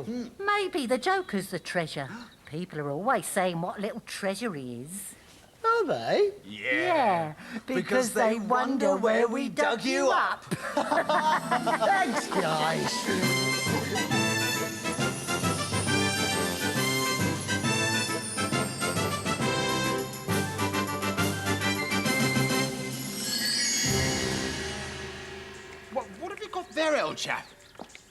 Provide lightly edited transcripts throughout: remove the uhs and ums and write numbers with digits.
Oh. Maybe the Joker's the treasure. People are always saying what little treasure he is. Are they? Yeah, because they wonder where we dug you up. Thanks, guys. What have you got there, old chap?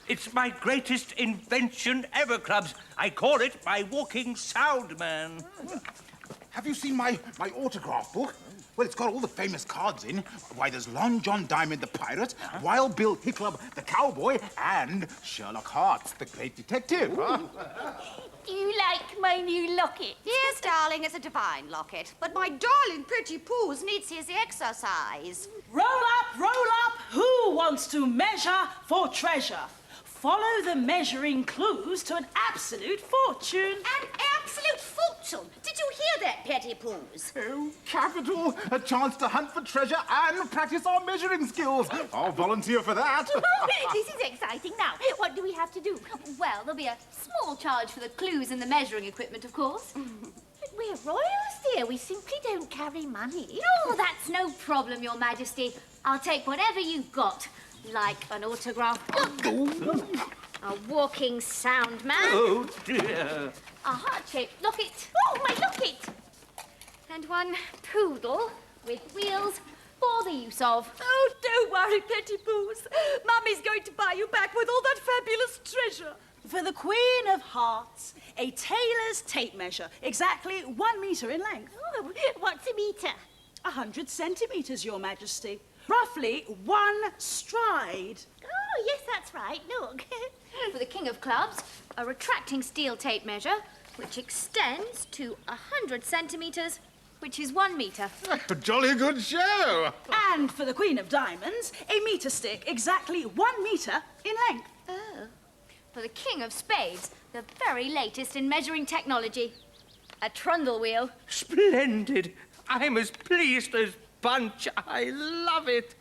It's my greatest invention ever, Clubs. I call it my walking sound man. Have you seen my autograph book? Well, it's got all the famous cards in. Why, there's Long John Diamond, the pirate, Wild Bill Hicklup, the cowboy, and Sherlock Holmes, the great detective. Do you like my new locket? Yes, darling, it's a divine locket. But my darling pretty Poos needs his exercise. Roll up, roll up. Who wants to measure for treasure? Follow the measuring clues to an absolute fortune. An absolute fortune. Did you hear that, Petty Poos? Oh, capital! A chance to hunt for treasure and practice our measuring skills. I'll volunteer for that. This is exciting. Now, what do we have to do? Well, there'll be a small charge for the clues and the measuring equipment, of course. But we're royals, dear. We simply don't carry money. Oh, that's no problem, Your Majesty. I'll take whatever you've got. Like an autograph book, a walking sound man, Oh, dear. a heart-shaped locket, oh, my locket, and one poodle with wheels for the use of. Oh, don't worry, Petty Poos. Mummy's going to buy you back with all that fabulous treasure. For the Queen of Hearts, a tailor's tape measure, exactly 1 metre in length. Oh, what's a metre? 100 centimetres, Your Majesty. Roughly 1 stride. Oh, yes, that's right. Look. For the King of Clubs, a retracting steel tape measure, which extends to 100 centimetres, which is 1 metre. A jolly good show. And for the Queen of Diamonds, a metre stick, exactly 1 metre in length. Oh. For the King of Spades, the very latest in measuring technology, a trundle wheel. Splendid. I'm as pleased as Punch. I love it.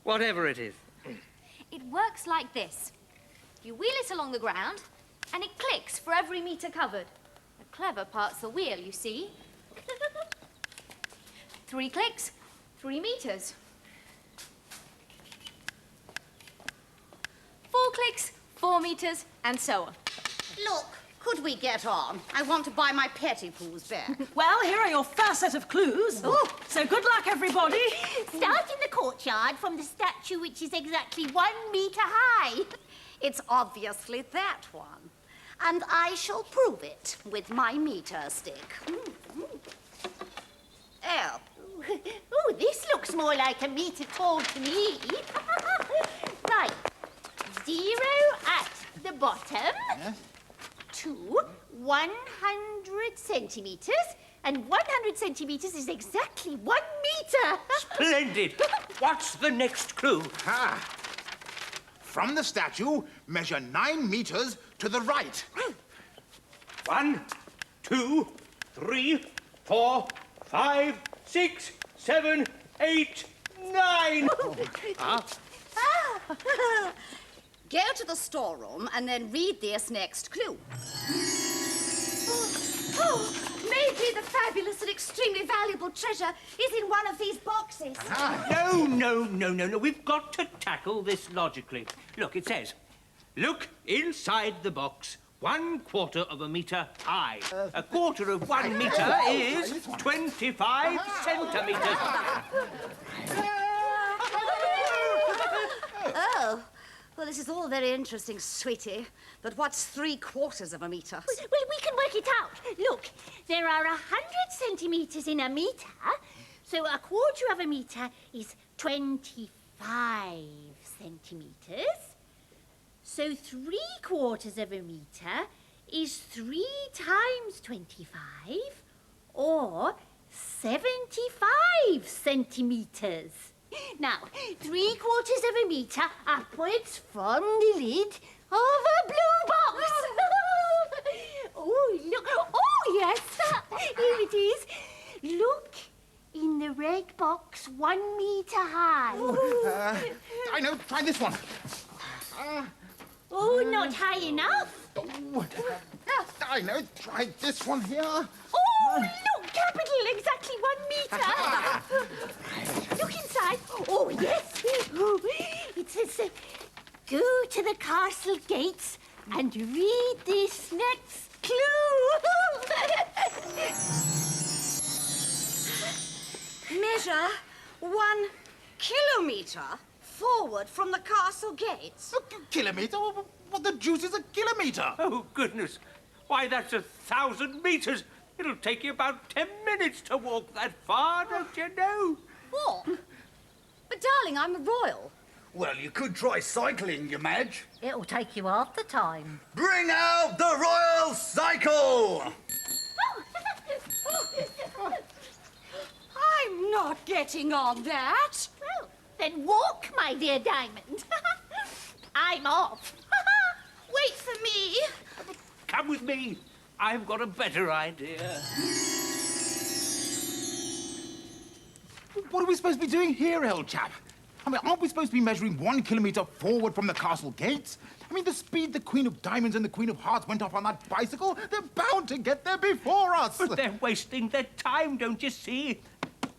Whatever it is. It works like this. You wheel it along the ground, and it clicks for every metre covered. The clever part's the wheel, you see. 3 clicks, 3 metres. 4 clicks, 4 metres, and so on. Look, could we get on? I want to buy my Petty Poos back. Well, here are your first set of clues. Ooh. So good luck, everybody. Start in the courtyard from the statue, which is exactly 1 metre high. It's obviously that one. And I shall prove it with my meter stick. Oh. Oh, this looks more like a metre tall to me. Right. 0 at the bottom. Yes? To 100 centimetres. And 100 centimetres is exactly 1 metre. Splendid. What's the next clue? From the statue, measure 9 meters to the right. 1, 2, 3, 4, 5, 6, 7, 8, 9. Go to the storeroom and then read this next clue. Oh, maybe the fabulous and extremely valuable treasure is in one of these boxes. No. We've got to tackle this logically. Look, it says, look inside the box 1/4 of a metre high. A quarter of 1 metre is 25 centimetres. Oh. Well, this is all very interesting, sweetie. But what's 3/4 of a metre? Well, we can work it out. Look, there are 100 centimetres in a metre, so a quarter of a metre is 25 centimetres. So 3/4 of a metre is 3 times 25, or 75 centimetres. Now, 3/4 of a metre upwards from the lid of a blue box. Oh, look. Oh, yes. Here it is. Look in the red box 1 metre high. I know. Try this one. Oh, not high enough. Oh, I know. Try this one here. Oh, look, capital, exactly 1 metre. Look inside. Oh, yes. Oh, it says, go to the castle gates and read this next clue. Measure 1 kilometre forward from the castle gates. A kilometre? What the deuce is a kilometre? Oh, goodness. Why, that's 1,000 metres. It'll take you about 10 minutes to walk that far, don't you know? What? But, darling, I'm a royal. Well, you could try cycling, your Madge. It'll take you half the time. Bring out the royal cycle! I'm not getting on that. Well, then walk, my dear Diamond. I'm off. Wait for me. Come with me. I've got a better idea. What are we supposed to be doing here, old chap? I mean, aren't we supposed to be measuring 1 kilometre forward from the castle gates? I mean, the speed the Queen of Diamonds and the Queen of Hearts went off on that bicycle, they're bound to get there before us. But they're wasting their time, don't you see?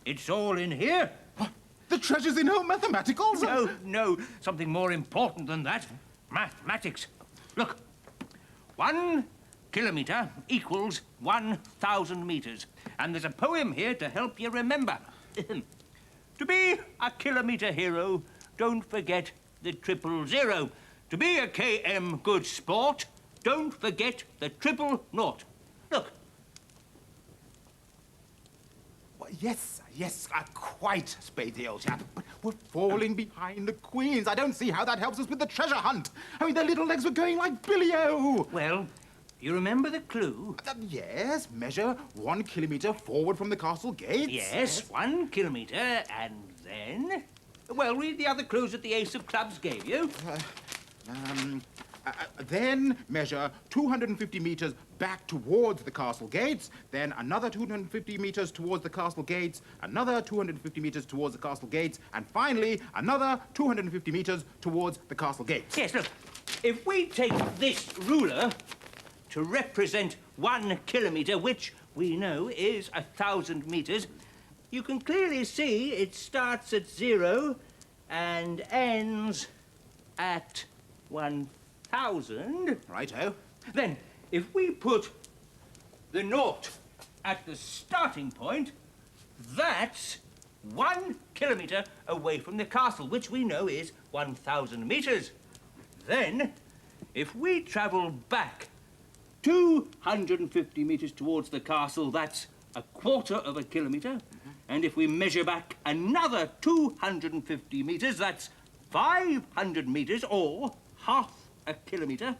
It's all in here. What? The treasure's in home mathematicals? No, something more important than that. Mathematics. Look, 1 kilometre equals 1,000 metres. And there's a poem here to help you remember. To be a kilometre hero, don't forget the 000. To be a KM good sport, don't forget the 000. Look. Well, yes, quite, Spadey, old chap. But we're falling behind the Queens. I don't see how that helps us with the treasure hunt. I mean, their little legs were going like Billy-O. Well, you remember the clue? Yes, measure 1 kilometre forward from the castle gates. Yes, 1 kilometre, and then... Well, read the other clues that the Ace of Clubs gave you. Then measure 250 metres back towards the castle gates, then another 250 metres towards the castle gates, another 250 metres towards the castle gates, and finally another 250 metres towards the castle gates. Yes, look, if we take this ruler to represent 1 kilometre, which we know is 1,000 metres, you can clearly see it starts at 0 and ends at 1,000. Righto. Then, if we put the 0 at the starting point, that's 1 kilometre away from the castle, which we know is 1,000 metres. Then, if we travel back 250 metres towards the castle, that's 1/4 kilometre. And if we measure back another 250 metres, that's 500 metres, or ½ kilometre.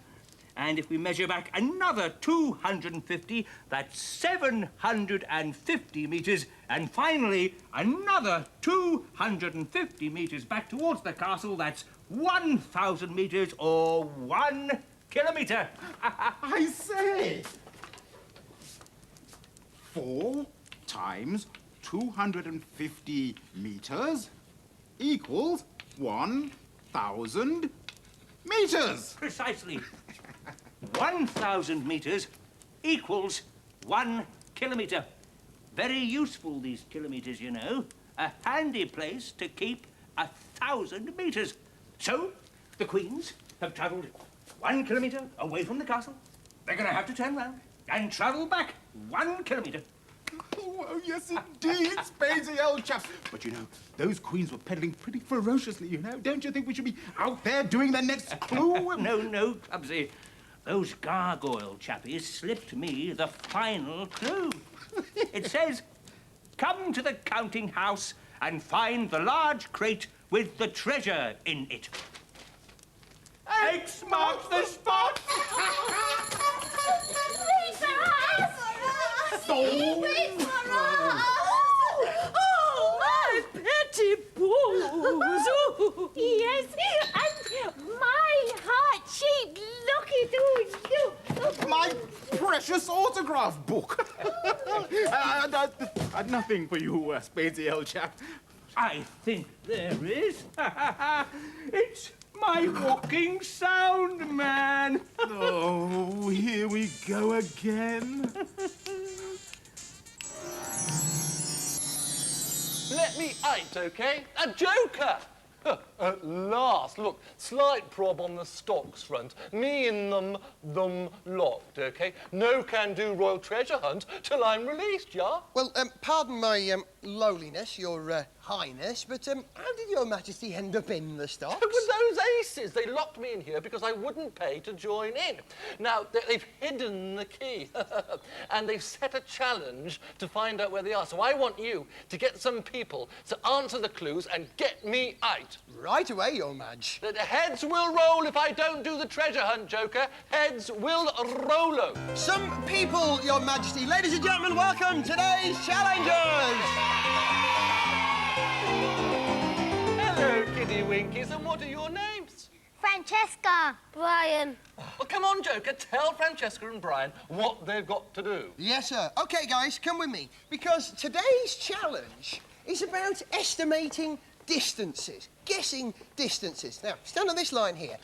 And if we measure back another 250, that's 750 metres. And finally, another 250 metres back towards the castle, that's 1,000 metres, or 1 kilometre. I say! 4 times 250 metres equals 1,000 metres. Precisely. 1,000 metres equals 1 kilometre. Very useful, these kilometres, you know. A handy place to keep 1,000 metres. So, the Queens have travelled 1 kilometre away from the castle. They're going to have to turn round and travel back 1 kilometre. Oh, yes, indeed, Spadey, old chap. But, you know, those Queens were peddling pretty ferociously, you know. Don't you think we should be out there doing the next clue? No, Clubsy. Those gargoyle chappies slipped me the final clue. It says, come to the counting house and find the large crate with the treasure in it. X marks the spot! Wait for us! Wait for us! Oh, my petty paws! Yes, and my heart-shaped locket. Oh, look. My precious autograph book. Nothing for you, Spadey, old chap. I think there is. It's My walking sound man. Oh, here we go again. Let me out, OK? A joker! At last. Look, slight prob on the stocks front. Me in them locked, OK? No can do royal treasure hunt till I'm released, yeah? Well, pardon my lowliness, your highness, but how did your majesty end up in the stocks? With those aces. They locked me in here because I wouldn't pay to join in. Now, they've hidden the key. And they've set a challenge to find out where they are. So I want you to get some people to answer the clues and get me out. Right away, your maj. The heads will roll if I don't do the treasure hunt, Joker. Heads will roll. Some people, your majesty. Ladies and gentlemen, welcome today's challengers. Hello, Kitty Winkies, and what are your names? Francesca. Brian. Well, come on, Joker, tell Francesca and Brian what they've got to do. Yes, sir. OK, guys, come with me. Because today's challenge is about estimating distances, guessing distances. Now, stand on this line here.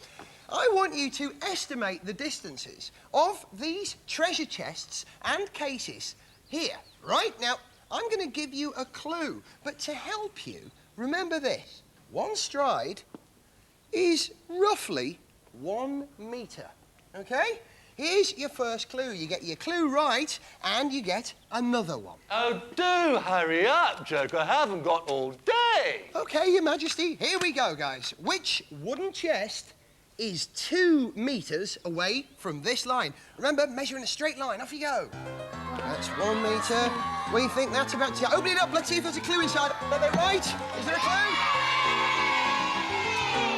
I want you to estimate the distances of these treasure chests and cases here, right? Now, I'm going to give you a clue, but to help you, remember this. One stride is roughly 1 metre, OK? Here's your first clue. You get your clue right, and you get another one. Oh, do hurry up, Joker. I haven't got all day. OK, Your Majesty, here we go, guys. Which wooden chest is 2 metres away from this line? Remember, measure in a straight line. Off you go. That's 1 metre. We think that's about to... Open it up. Let's see if there's a clue inside. Are they right? Is there a clue?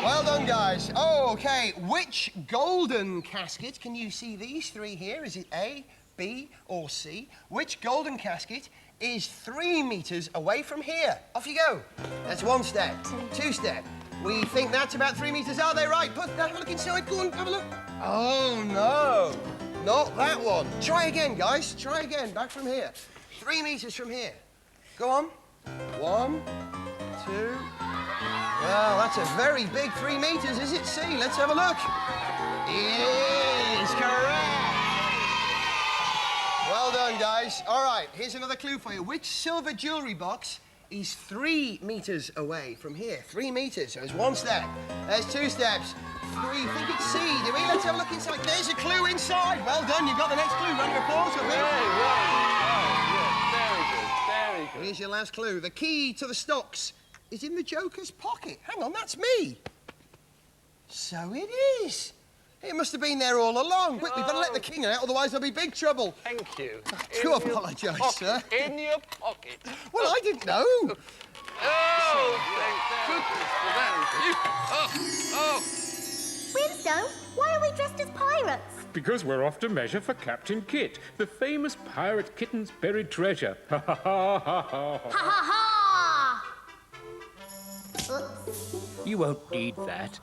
Well done, guys. OK, which golden casket, can you see these 3 here? Is it A, B or C? Which golden casket is 3 metres away from here? Off you go. That's 1 step. 2 step. We think that's about 3 metres. Are they right? Have a look inside. Go on, have a look. Oh, no. Not that one. Try again, guys. Try again. Back from here. 3 metres from here. Go on. 1, 2... Well, that's a very big 3 metres, is it? See, let's have a look. It is correct. Well done, guys. All right, here's another clue for you. Which silver jewellery box is 3 metres away from here? 3 metres. So there's 1 step. There's 2 steps. 3. Think it's C. Do we? Let's have a look inside. There's a clue inside. Well done. You've got the next clue. Round of applause. Very good. Here's your last clue. The key to the stocks is in the Joker's pocket. Hang on, that's me. So it is. It must have been there all along. Quick, we better let the king out, otherwise there'll be big trouble. Thank you. Do apologise, sir. In your pocket. Well, I didn't know. Oh, thank goodness. Oh. Brimstone, why are we dressed as pirates? Because we're off to measure for Captain Kit, the famous pirate kitten's buried treasure. Ha ha ha ha ha. Ha ha ha! You won't need that.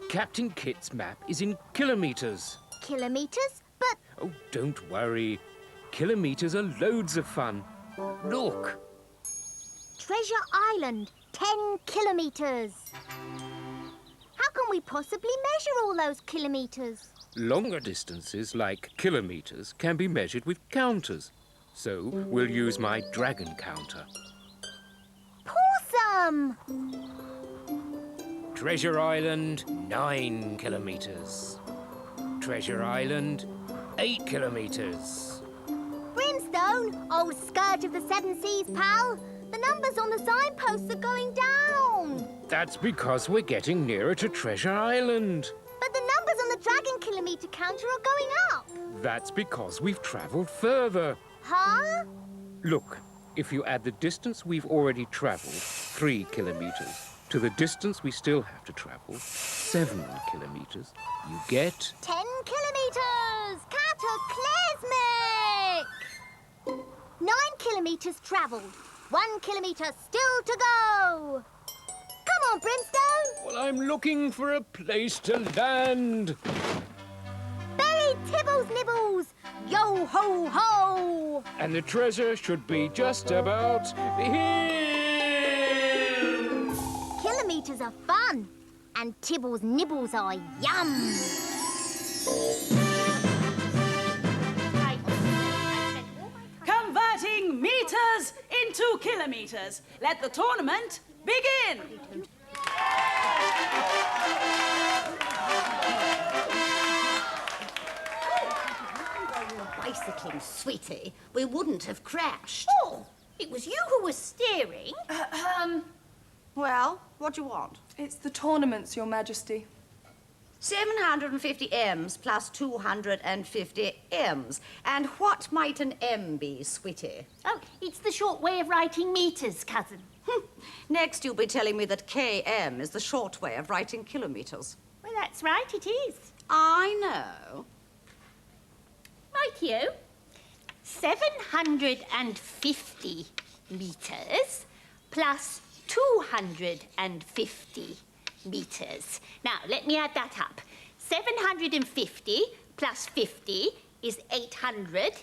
Captain Kit's map is in kilometres. Kilometres? But... Oh, don't worry. Kilometres are loads of fun. Look. Treasure Island, 10 kilometres. How can we possibly measure all those kilometres? Longer distances, like kilometres, can be measured with counters. So we'll use my dragon counter. Awesome! Treasure Island, 9 kilometres. Treasure Island, 8 kilometres. Brimstone, old scourge of the 7 seas, pal. The numbers on the signposts are going down. That's because we're getting nearer to Treasure Island. But the numbers on the dragon kilometre counter are going up. That's because we've travelled further. Huh? Look, if you add the distance we've already travelled, 3 kilometres, to the distance we still have to travel, 7 kilometres, you get... 10 kilometres! Cataclysmic! 9 kilometres travelled. 1 kilometre still to go. Come on, Brimstone. Well, I'm looking for a place to land. Buried Tibbles Nibbles! Yo ho ho! And the treasure should be just about here. Kilometres are fun. And Tibble's nibbles are yum. Converting meters into kilometers. Let the tournament begin. Bicycling, sweetie. We wouldn't have crashed. Oh, it was you who was steering. Well, what do you want? It's the tournaments, Your Majesty. 750 M's plus 250 M's. And what might an M be, sweetie? Oh, it's the short way of writing meters, cousin. Next, you'll be telling me that km is the short way of writing kilometres. Well, that's right, it is. I know. Rightio. 750 meters plus 250 meters. Now, let me add that up. 750 plus 50 is 800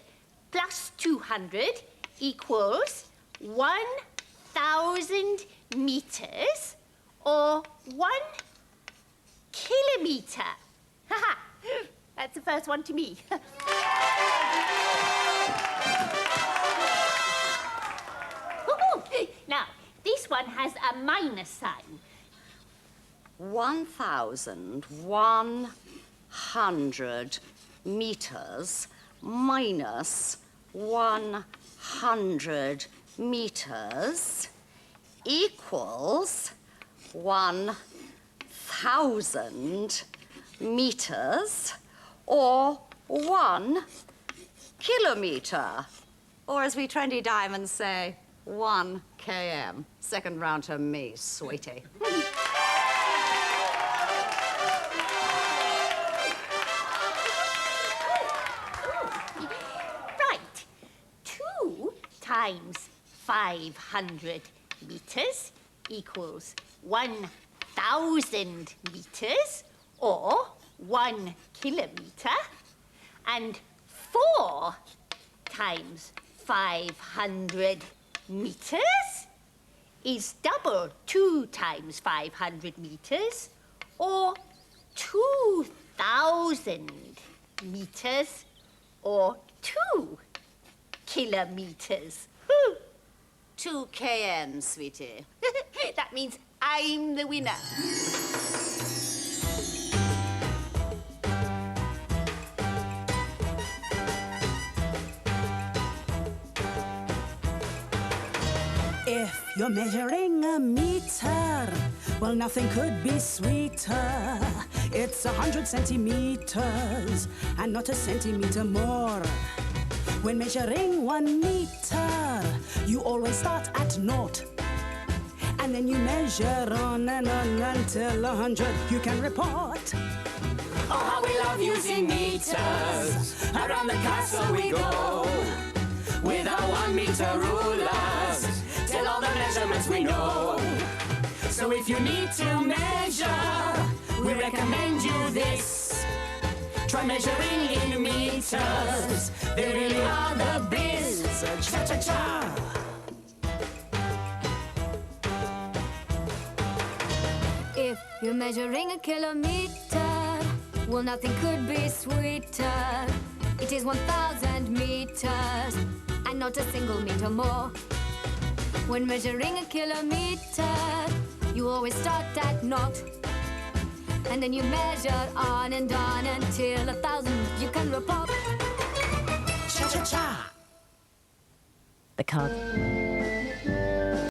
plus 200 equals 1,000 meters or 1 kilometre. Haha, that's the first one to me. Now, this one has a minus sign. 1,100 meters minus 100 meters equals 1,000 meters or 1 kilometre. Or as we trendy diamonds say, 1 km. Second round to me, sweetie. Right. 2 times 500 meters equals 1,000 meters or 1 kilometre. And 4 times 500 meters is double 2 times 500 meters or 2,000 meters or 2 kilometres. 2 km, sweetie. That means I'm the winner. If you're measuring a meter, well, nothing could be sweeter. It's 100 centimeters and not a centimeter more. When measuring 1 meter, you always start at naught. And then you measure on and on until 100 you can report. Oh, how we love using meters. Around the castle we go with our 1 meter rulers. Tell all the measurements we know. So if you need to measure, we recommend you this. Try measuring in meters. They really are the biz. Cha-cha-cha. If you're measuring a kilometer, well, nothing could be sweeter. It is 1,000 meters and not a single meter more. When measuring a kilometer, you always start at naught. And then you measure on and on until 1,000 you can report. Cha-cha-cha. The card.